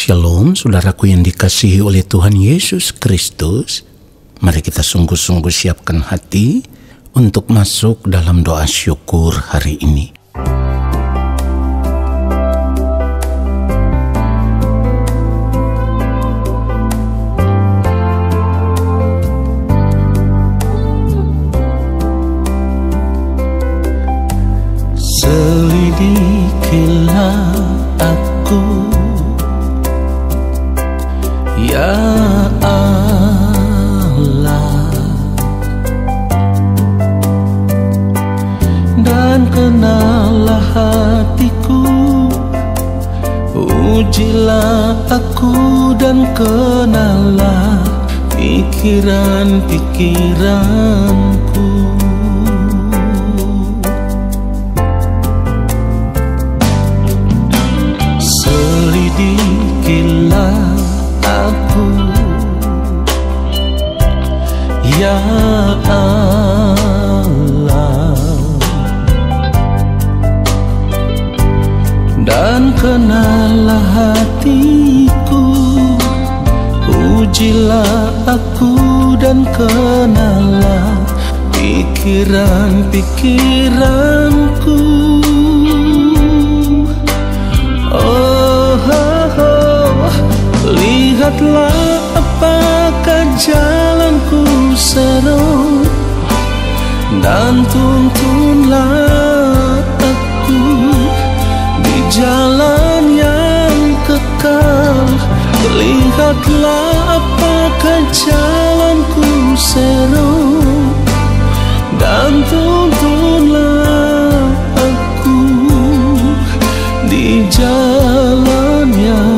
Shalom, saudaraku yang dikasihi oleh Tuhan Yesus Kristus. Mari kita sungguh-sungguh siapkan hati untuk masuk dalam doa syukur hari ini. Selidikilah aku, ya Allah, dan kenallah hatiku, ujilah aku dan kenallah pikiran-pikiranku. Selidikilah aku, ya Allah, dan kenallah hatiku, ujilah aku dan kenallah pikiran-pikiranku. Lihatlah apakah jalanku seru, dan tuntunlah aku di jalan yang kekal. Lihatlah apakah jalanku seru, dan tuntunlah aku di jalan yang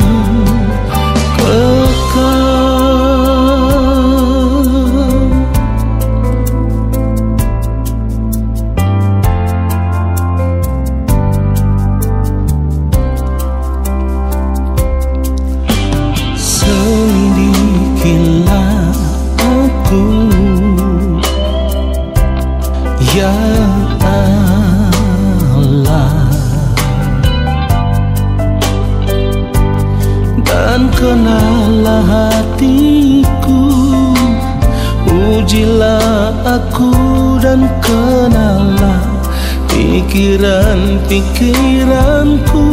ya Allah, dan kenallah hatiku, ujilah aku dan kenallah pikiran-pikiranku.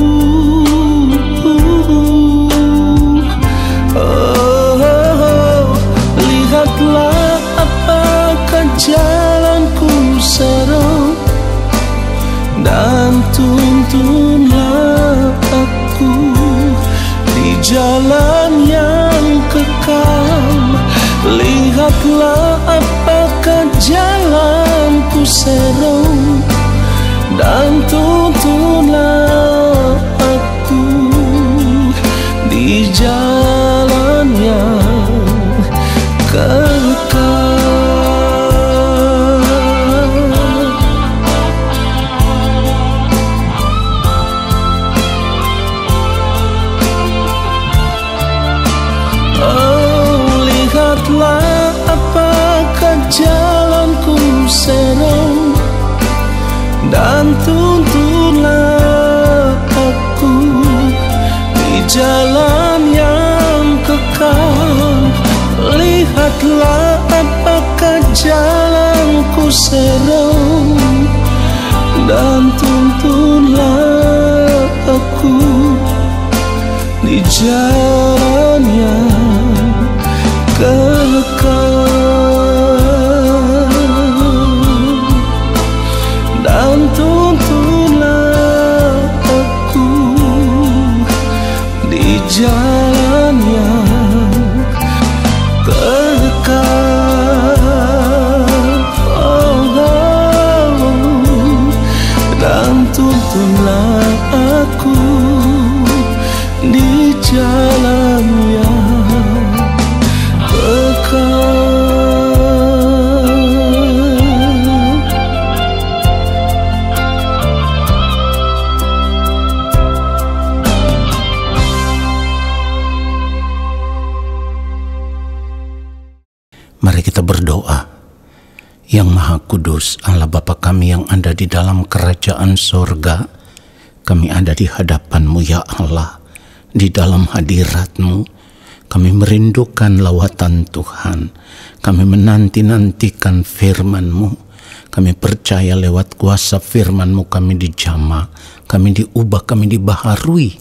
Lihatlah apakah jalanku seru, dan tuntunlah aku di jalan yang kekal. Lihatlah apakah jalanku seru, dan tuntunlah aku di jalan yang kekal. Lihatlah apakah jalanku seru, dan tuntunlah aku di jalan yang kekal. Lihatlah apakah jalanku seru, dan tuntunlah aku di jalan yang kekal, dan tuntunlah aku di jalan yang kekal. Dan tuntunlah aku di jalan yang kekal. Mari kita berdoa. Yang Maha Kudus, Allah Bapa kami yang ada di dalam kerajaan sorga, kami ada di hadapan-Mu ya Allah, di dalam hadirat-Mu. Kami merindukan lawatan Tuhan. Kami menanti-nantikan firman-Mu. Kami percaya lewat kuasa firman-Mu kami dijamah, kami diubah, kami dibaharui.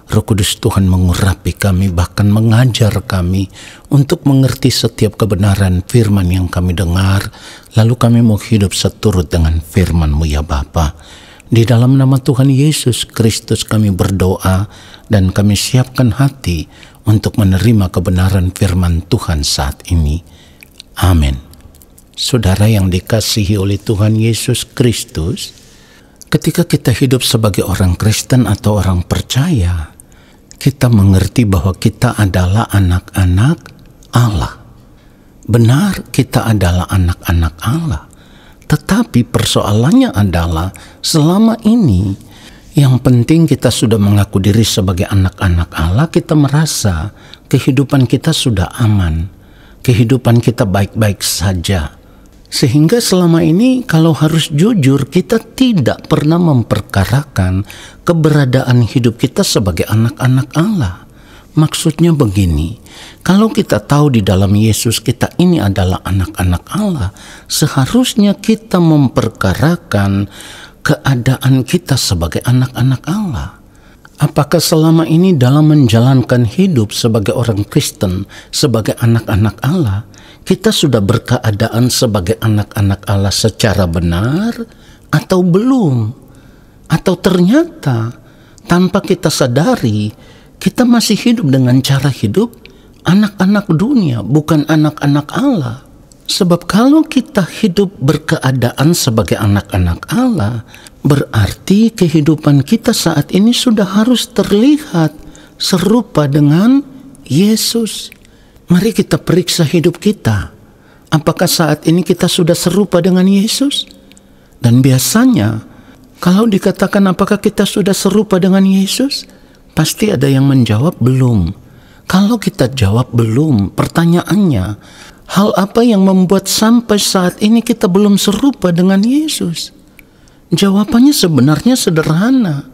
Roh Kudus Tuhan mengurapi kami, bahkan mengajar kami untuk mengerti setiap kebenaran firman yang kami dengar. Lalu kami mau hidup seturut dengan firman-Mu ya Bapa. Di dalam nama Tuhan Yesus Kristus kami berdoa dan kami siapkan hati untuk menerima kebenaran firman Tuhan saat ini. Amin. Saudara yang dikasihi oleh Tuhan Yesus Kristus, ketika kita hidup sebagai orang Kristen atau orang percaya, kita mengerti bahwa kita adalah anak-anak Allah. Benar, kita adalah anak-anak Allah. Tetapi persoalannya adalah selama ini yang penting kita sudah mengaku diri sebagai anak-anak Allah, kita merasa kehidupan kita sudah aman, kehidupan kita baik-baik saja. Sehingga selama ini kalau harus jujur, kita tidak pernah memperkarakan keberadaan hidup kita sebagai anak-anak Allah. Maksudnya begini, kalau kita tahu di dalam Yesus kita ini adalah anak-anak Allah, seharusnya kita memperkarakan keadaan kita sebagai anak-anak Allah. Apakah selama ini dalam menjalankan hidup sebagai orang Kristen, sebagai anak-anak Allah, kita sudah berkeadaan sebagai anak-anak Allah secara benar atau belum? Atau ternyata tanpa kita sadari, kita masih hidup dengan cara hidup anak-anak dunia, bukan anak-anak Allah. Sebab kalau kita hidup berkeadaan sebagai anak-anak Allah, berarti kehidupan kita saat ini sudah harus terlihat serupa dengan Yesus. Mari kita periksa hidup kita. Apakah saat ini kita sudah serupa dengan Yesus? Dan biasanya, kalau dikatakan apakah kita sudah serupa dengan Yesus, pasti ada yang menjawab belum. Kalau kita jawab belum, pertanyaannya, hal apa yang membuat sampai saat ini kita belum serupa dengan Yesus? Jawabannya sebenarnya sederhana.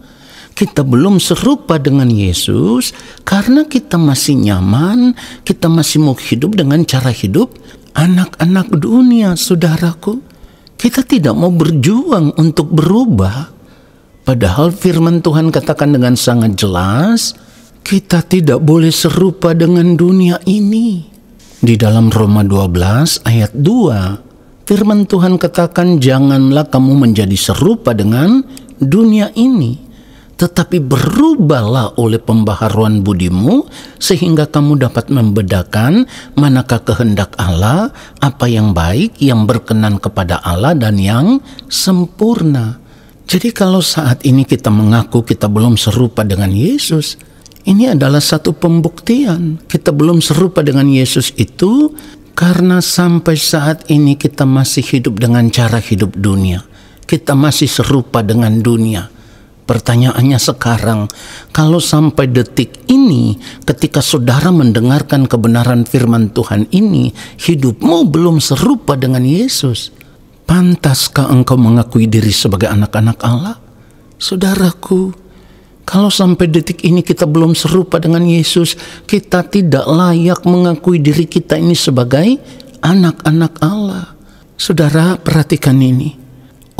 Kita belum serupa dengan Yesus karena kita masih nyaman, kita masih mau hidup dengan cara hidup anak-anak dunia, saudaraku. Kita tidak mau berjuang untuk berubah. Padahal firman Tuhan katakan dengan sangat jelas, kita tidak boleh serupa dengan dunia ini. Di dalam Roma 12 ayat 2, firman Tuhan katakan, janganlah kamu menjadi serupa dengan dunia ini, tetapi berubahlah oleh pembaharuan budimu, sehingga kamu dapat membedakan manakah kehendak Allah, apa yang baik, yang berkenan kepada Allah, dan yang sempurna. Jadi kalau saat ini kita mengaku kita belum serupa dengan Yesus, ini adalah satu pembuktian kita belum serupa dengan Yesus itu karena sampai saat ini kita masih hidup dengan cara hidup dunia. Kita masih serupa dengan dunia. Pertanyaannya sekarang, kalau sampai detik ini ketika saudara mendengarkan kebenaran firman Tuhan ini, hidupmu belum serupa dengan Yesus, pantaskah engkau mengakui diri sebagai anak-anak Allah? Saudaraku, kalau sampai detik ini kita belum serupa dengan Yesus, kita tidak layak mengakui diri kita ini sebagai anak-anak Allah. Saudara, perhatikan ini.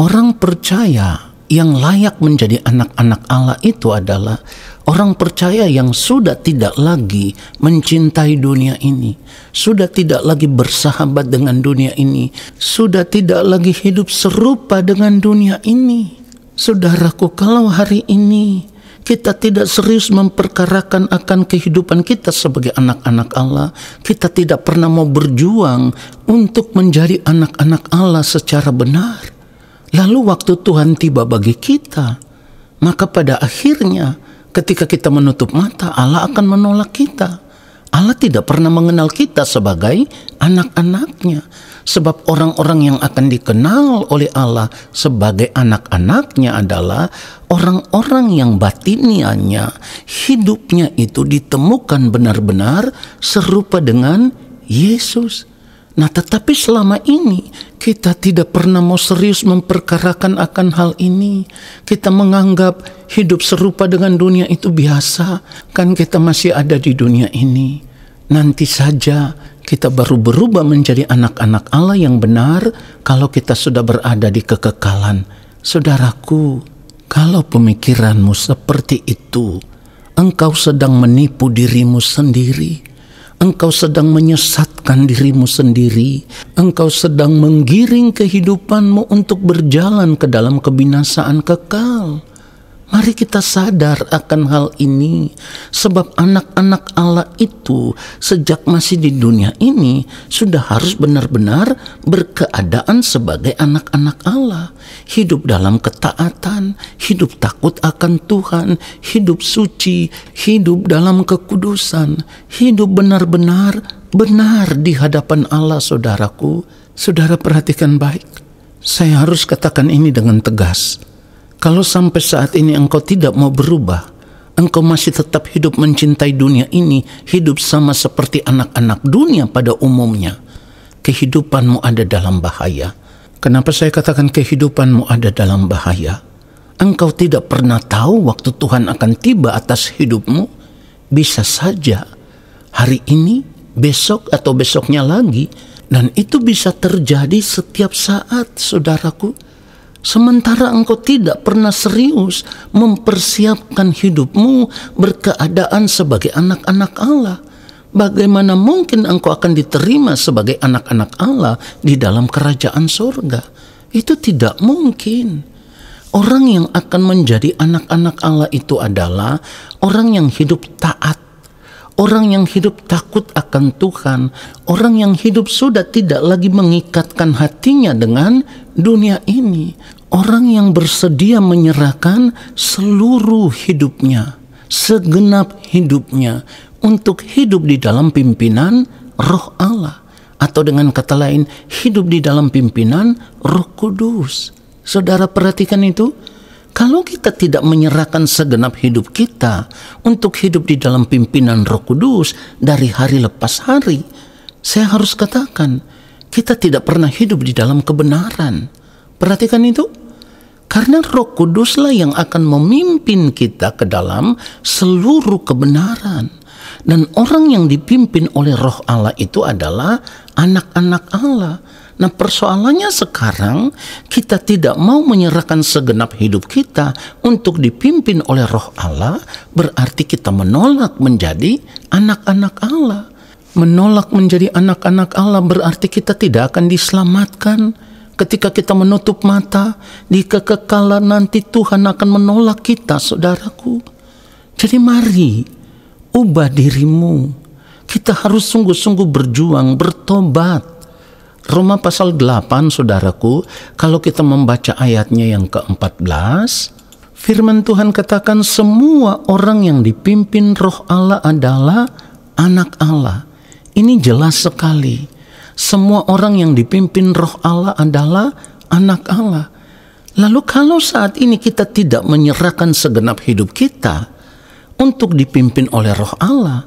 Orang percaya yang layak menjadi anak-anak Allah itu adalah orang percaya yang sudah tidak lagi mencintai dunia ini, sudah tidak lagi bersahabat dengan dunia ini, sudah tidak lagi hidup serupa dengan dunia ini. Saudaraku, kalau hari ini kita tidak serius memperkarakan akan kehidupan kita sebagai anak-anak Allah, kita tidak pernah mau berjuang untuk menjadi anak-anak Allah secara benar. Lalu waktu Tuhan tiba bagi kita, maka pada akhirnya ketika kita menutup mata, Allah akan menolak kita. Allah tidak pernah mengenal kita sebagai anak-anaknya. Sebab orang-orang yang akan dikenal oleh Allah sebagai anak-anaknya adalah orang-orang yang batiniannya, hidupnya itu ditemukan benar-benar serupa dengan Yesus. Nah, tetapi selama ini kita tidak pernah mau serius memperkarakan akan hal ini. Kita menganggap hidup serupa dengan dunia itu biasa. Kan kita masih ada di dunia ini. Nanti saja kita baru berubah menjadi anak-anak Allah yang benar kalau kita sudah berada di kekekalan. Saudaraku, kalau pemikiranmu seperti itu, engkau sedang menipu dirimu sendiri. Engkau sedang menyesatkan dirimu sendiri. Engkau sedang menggiring kehidupanmu untuk berjalan ke dalam kebinasaan kekal. Mari kita sadar akan hal ini. Sebab anak-anak Allah itu sejak masih di dunia ini sudah harus benar-benar berkeadaan sebagai anak-anak Allah. Hidup dalam ketaatan, hidup takut akan Tuhan, hidup suci, hidup dalam kekudusan, hidup benar-benar benar di hadapan Allah, saudaraku. Saudara perhatikan baik. Saya harus katakan ini dengan tegas. Kalau sampai saat ini engkau tidak mau berubah, engkau masih tetap hidup mencintai dunia ini, hidup sama seperti anak-anak dunia pada umumnya, kehidupanmu ada dalam bahaya. Kenapa saya katakan kehidupanmu ada dalam bahaya? Engkau tidak pernah tahu waktu Tuhan akan tiba atas hidupmu. Bisa saja hari ini, besok atau besoknya lagi, dan itu bisa terjadi setiap saat, saudaraku. Sementara engkau tidak pernah serius mempersiapkan hidupmu berkeadaan sebagai anak-anak Allah. Bagaimana mungkin engkau akan diterima sebagai anak-anak Allah di dalam kerajaan surga? Itu tidak mungkin. Orang yang akan menjadi anak-anak Allah itu adalah orang yang hidup taat, orang yang hidup takut akan Tuhan, orang yang hidup sudah tidak lagi mengikatkan hatinya dengan dunia ini, orang yang bersedia menyerahkan seluruh hidupnya, segenap hidupnya untuk hidup di dalam pimpinan Roh Allah, atau dengan kata lain hidup di dalam pimpinan Roh Kudus. Saudara perhatikan itu. Kalau kita tidak menyerahkan segenap hidup kita untuk hidup di dalam pimpinan Roh Kudus dari hari lepas hari, saya harus katakan, kita tidak pernah hidup di dalam kebenaran. Perhatikan itu. Karena Roh Kuduslah yang akan memimpin kita ke dalam seluruh kebenaran. Dan orang yang dipimpin oleh Roh Allah itu adalah anak-anak Allah. Nah, persoalannya sekarang kita tidak mau menyerahkan segenap hidup kita untuk dipimpin oleh Roh Allah, berarti kita menolak menjadi anak-anak Allah. Menolak menjadi anak-anak Allah berarti kita tidak akan diselamatkan. Ketika kita menutup mata, di kekekalan nanti Tuhan akan menolak kita, saudaraku. Jadi mari, ubah dirimu. Kita harus sungguh-sungguh berjuang, bertobat. Roma pasal 8, saudaraku, kalau kita membaca ayatnya yang ke-14, firman Tuhan katakan semua orang yang dipimpin Roh Allah adalah anak Allah. Ini jelas sekali. Semua orang yang dipimpin Roh Allah adalah anak Allah. Lalu kalau saat ini kita tidak menyerahkan segenap hidup kita untuk dipimpin oleh Roh Allah,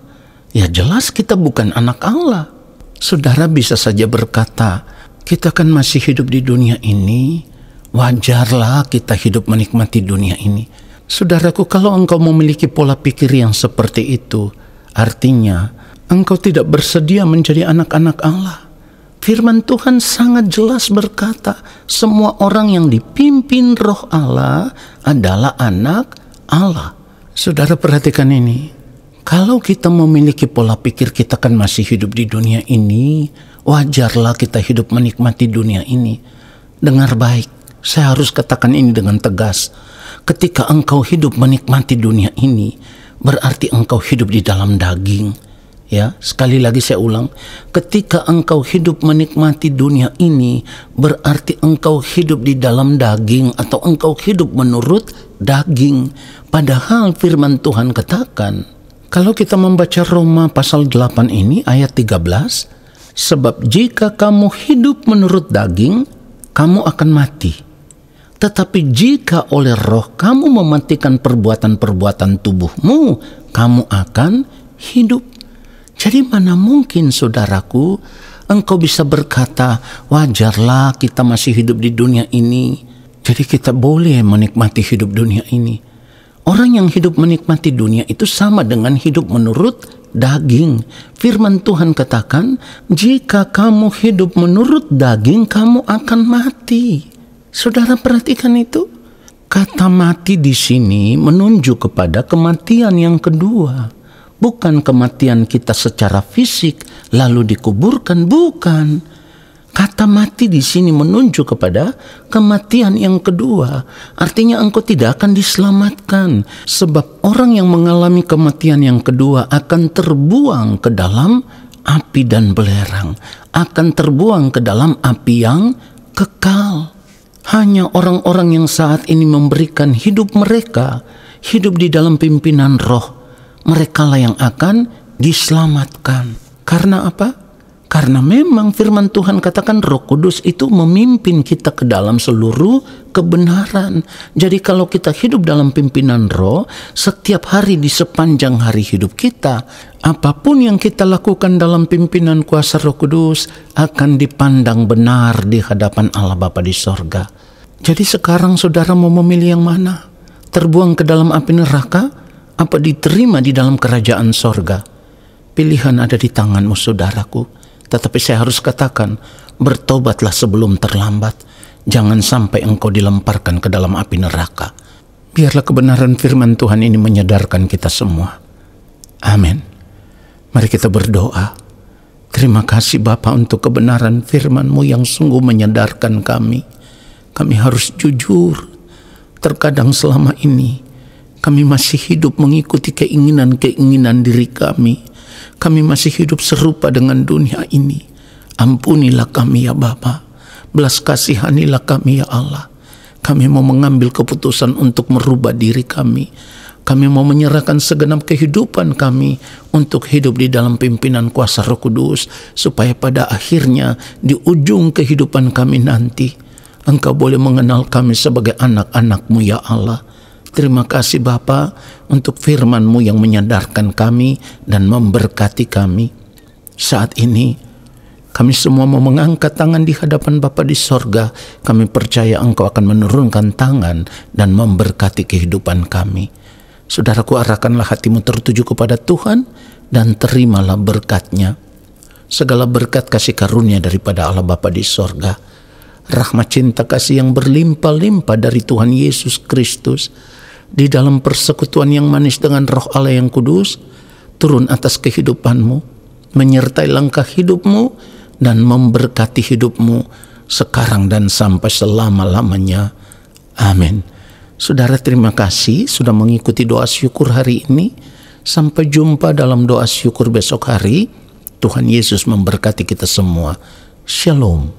ya jelas kita bukan anak Allah. Saudara bisa saja berkata, kita kan masih hidup di dunia ini, wajarlah kita hidup menikmati dunia ini. Saudaraku, kalau engkau memiliki pola pikir yang seperti itu, artinya engkau tidak bersedia menjadi anak-anak Allah. Firman Tuhan sangat jelas berkata, semua orang yang dipimpin Roh Allah adalah anak Allah. Saudara perhatikan ini. Kalau kita memiliki pola pikir kita kan masih hidup di dunia ini, wajarlah kita hidup menikmati dunia ini. Dengar baik, saya harus katakan ini dengan tegas. Ketika engkau hidup menikmati dunia ini, berarti engkau hidup di dalam daging. Ya, sekali lagi saya ulang, ketika engkau hidup menikmati dunia ini, berarti engkau hidup di dalam daging atau engkau hidup menurut daging. Padahal firman Tuhan katakan, kalau kita membaca Roma pasal 8 ini ayat 13, sebab jika kamu hidup menurut daging, kamu akan mati. Tetapi jika oleh Roh kamu mematikan perbuatan-perbuatan tubuhmu, kamu akan hidup. Jadi mana mungkin, saudaraku, Engkau bisa berkata, wajarlah kita masih hidup di dunia ini. Jadi kita boleh menikmati hidup dunia ini. Orang yang hidup menikmati dunia itu sama dengan hidup menurut daging. Firman Tuhan katakan, jika kamu hidup menurut daging, kamu akan mati. Saudara perhatikan itu. Kata mati di sini menunjuk kepada kematian yang kedua. Bukan kematian kita secara fisik lalu dikuburkan, bukan. Kata mati di sini menunjuk kepada kematian yang kedua. Artinya engkau tidak akan diselamatkan. Sebab orang yang mengalami kematian yang kedua akan terbuang ke dalam api dan belerang. Akan terbuang ke dalam api yang kekal. Hanya orang-orang yang saat ini memberikan hidup mereka, hidup di dalam pimpinan roh, merekalah yang akan diselamatkan. Karena apa? Karena memang firman Tuhan katakan Roh Kudus itu memimpin kita ke dalam seluruh kebenaran. Jadi kalau kita hidup dalam pimpinan roh, setiap hari di sepanjang hari hidup kita, apapun yang kita lakukan dalam pimpinan kuasa Roh Kudus akan dipandang benar di hadapan Allah Bapa di sorga. Jadi sekarang saudara mau memilih yang mana? Terbuang ke dalam api neraka, apa diterima di dalam kerajaan sorga? Pilihan ada di tanganmu saudaraku. Tetapi saya harus katakan, bertobatlah sebelum terlambat. Jangan sampai engkau dilemparkan ke dalam api neraka. Biarlah kebenaran firman Tuhan ini menyadarkan kita semua. Amin. Mari kita berdoa. Terima kasih Bapa untuk kebenaran firman-Mu yang sungguh menyadarkan kami. Kami harus jujur. Terkadang selama ini kami masih hidup mengikuti keinginan-keinginan diri kami. Kami masih hidup serupa dengan dunia ini. Ampunilah kami ya Bapa. Belas kasihanilah kami ya Allah. Kami mau mengambil keputusan untuk merubah diri kami. Kami mau menyerahkan segenap kehidupan kami untuk hidup di dalam pimpinan kuasa Roh Kudus. Supaya pada akhirnya di ujung kehidupan kami nanti, Engkau boleh mengenal kami sebagai anak-anak-Mu ya Allah. Terima kasih Bapa untuk firman-Mu yang menyadarkan kami dan memberkati kami. Saat ini kami semua mau mengangkat tangan di hadapan Bapa di sorga. Kami percaya Engkau akan menurunkan tangan dan memberkati kehidupan kami. Saudaraku, arahkanlah hatimu tertuju kepada Tuhan dan terimalah berkat-Nya. Segala berkat kasih karunia daripada Allah Bapa di sorga, rahmat cinta kasih yang berlimpah-limpah dari Tuhan Yesus Kristus, di dalam persekutuan yang manis dengan Roh Allah yang kudus, turun atas kehidupanmu, menyertai langkah hidupmu, dan memberkati hidupmu sekarang dan sampai selama-lamanya. Amin. Saudara, terima kasih sudah mengikuti doa syukur hari ini. Sampai jumpa dalam doa syukur besok hari. Tuhan Yesus memberkati kita semua. Shalom.